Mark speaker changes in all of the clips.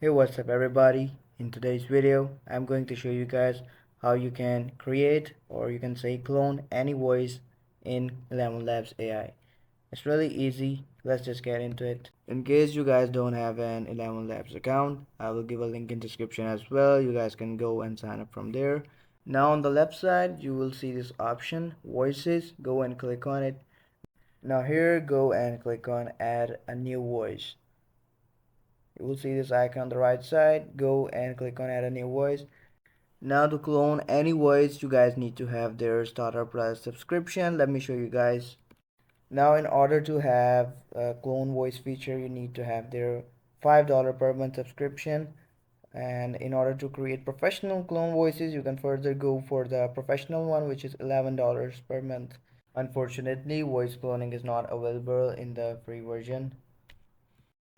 Speaker 1: Hey, what's up everybody? In today's video, I'm going to show you guys how you can create, or you can say clone, any voice in Elevenlabs AI. It's really easy. Let's just get into it. In case you guys don't have an Elevenlabs account, I will give a link in description as well. You guys can go and sign up from there. Now on the left side, you will see this option, voices. Go and click on it. Now here, go and click on add a new voice. You will see this icon on the right side. Go and click on add a new voice. Now to clone any voice, you guys need to have their starter plus subscription. Let me show you guys. Now in order to have a clone voice feature, you need to have their $5 per month subscription. And in order to create professional clone voices, you can further go for the professional one, which is $11 per month. Unfortunately, voice cloning is not available in the free version.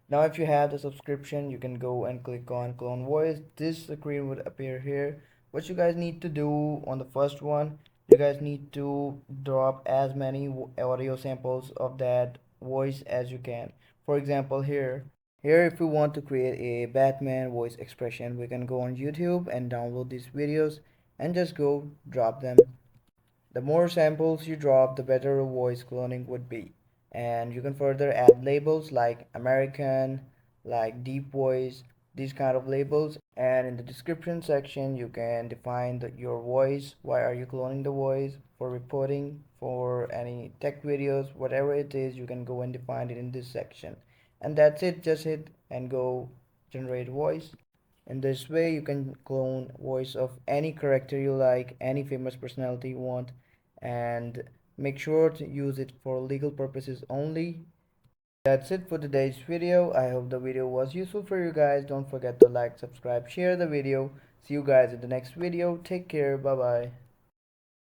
Speaker 1: Now if you have the subscription, you can go and click on clone voice. This screen would appear here. What you guys need to do on the first one, you guys need to drop as many audio samples of that voice as you can. For example, here if we want to create a Batman voice expression, we can go on YouTube and download these videos and just go drop them. The more samples you drop, the better voice cloning would be. And you can further add labels like American, like deep voice, these kind of labels. And in the description section, you can define your voice. Why are you cloning the voice? For reporting, for any tech videos, whatever it is, you can go and define it in this section. And that's it. Just hit and go generate voice. In this way, you can clone voice of any character you like, any famous personality you want, and make sure to use it for legal purposes only. That's it for today's video. I hope the video was useful for you guys. Don't forget to like, subscribe, share the video. See you guys in the next video. Take care. Bye bye.